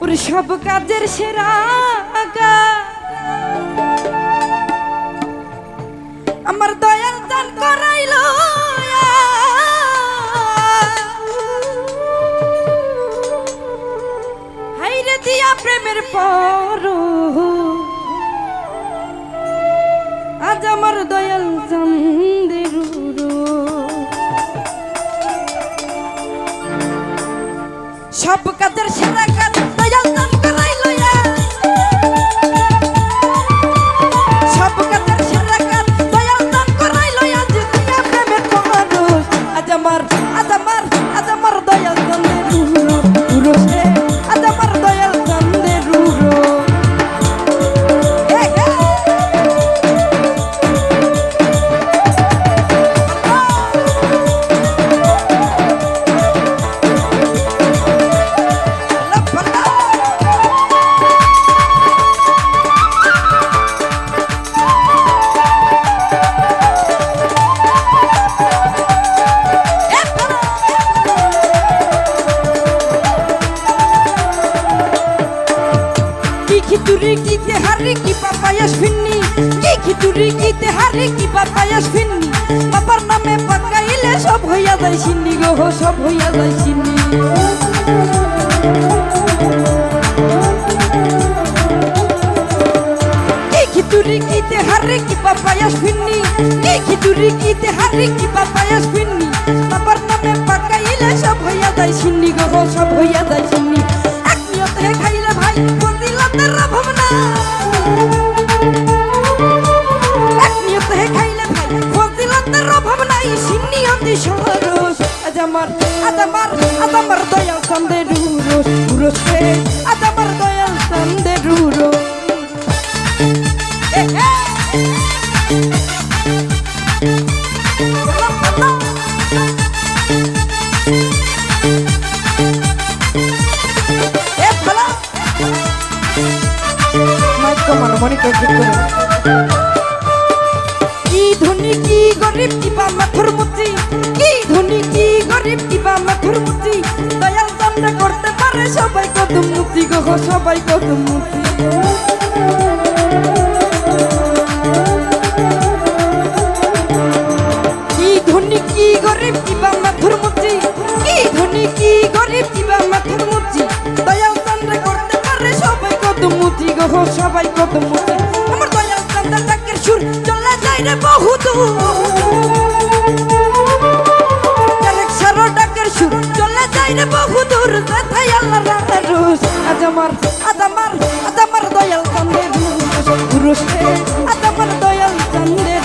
মোর সব কাজের সেরা আমার দয়াল দান করাইল হাইরে দিয়া প্রেমের পর আজ আমার দয়াল চাঁদের সব কাজের সেরা কাজ দয়াল দান করাইল সব কাজের সেরা কাজ দয়াল দান করাইল আজ দিয়া প্রেমের পর আজ আমার দয়াল চাঁদের রুরো সে আজ আমার দয়াল চাঁদের রুরো খিচুড়ি কিতে হারি কি পাপায়াস ফিন্নি কি খিচুড়ি কিতে হারি কি পাপায়াস ফিন্নি বাবার নামে পাকাইলে সব হইয়া যায় সিন্নি গো সব হইয়া যায় সিন্নি কি খিচুড়ি কিতে হারি কি পাপায়াস ফিন্নি কি খিচুড়ি কিতে হারি কি পাপায়াস ফিন্নি বাবার নামে পাকাইলে সব হইয়া যায় সিন্নি গো সব হইয়া যায় সিন্নি এক নিয়তে খাইলে ভাই ফজিলতের অভাব না এক নিয়তে খাইলে ভাই ফজিলতের অভাব নাই সিন্নি অতি সরস আজ আমার দয়াল চাঁদের রুরো সে আজ আমার দয়াল চাঁদের রুরো কি ধনী কি গরিব কিবা মাথুর মুচি কি ধনী কি গরিব কিবা মাথুর মুচি দয়াল চাঁদে করতে পারে সবাই কদম মুচি গো সবাই কদম মুচি কি ধনী কি গরিব কিবা মাথুর মুচি কি ধনী কি গরিব কিবা মাথুর মুচি দয়াল চাঁদে করতে পারে সবাই কদম মুচি গো সবাই কদম মুচি আমার দয়াল চাঁদের ডাকের সুর চলে যায় রে বহুদূর সারো ডাকের সুর চলে যায় রে বহুদূর কথাই আল্লাহর রোজ আজ আমার দয়াল চাঁদের রোজ আজ আমার দয়াল চাঁদের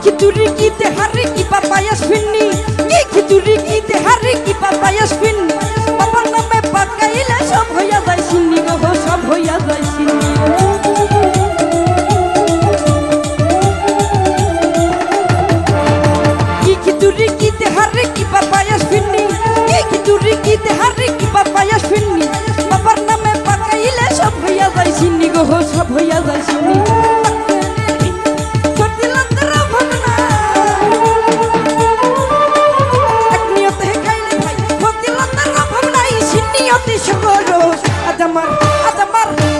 খিচুড়ি কিতে হারি কি পাপায়াস ফিন্নি কি খিচুড়ি কিতে হারি কি পাপায়াস ফিন্নি বাবার নামে পাকাইলে সব হইয়া যায় সিন্নি গো সব হইয়া যায় সিন্নি কি খিচুড়ি কিতে হারি কি পাপায়াস ফিন্নি কি খিচুড়ি কিতে হারি কি পাপায়াস ফিন্নি বাবার নামে পাকাইলে সব হইয়া যায় সিন্নি গো সব হইয়া যায় সিন্নি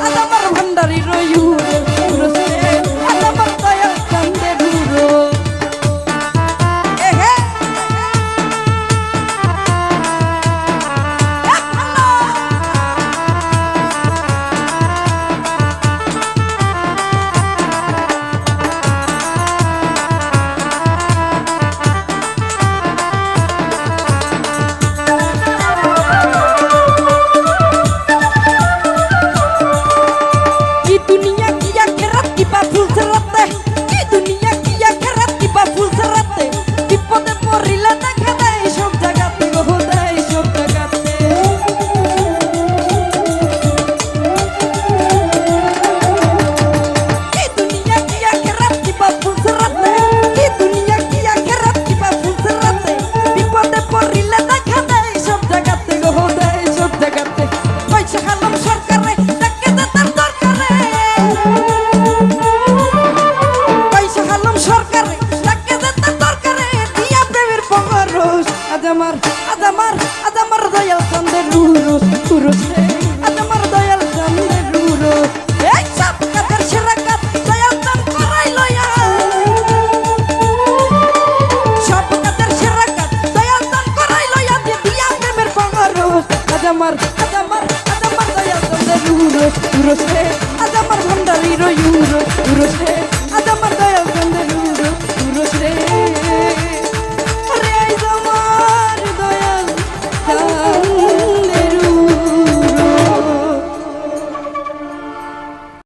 আজ আমার ভান্ডারি রয়ুর আজ আমার দয়াল চাঁদের রুরো সংসারে লাগে যে তার দরকারে দিয়া প্রেমের পরশ আজ আমার দয়াল চন্দ্রের উরস আজ আমার দয়াল চন্দ্রের উরস এই সব কাদের সেরা কাজ দয়াল চাঁদ করাই লয়া সব কাদের সেরা কাজ দয়াল চাঁদ করাই লয়া দিয়া প্রেমের পরশ আজ আমার দয়াল চন্দ্রের উরস আজ আমার ভান্ডারির উরস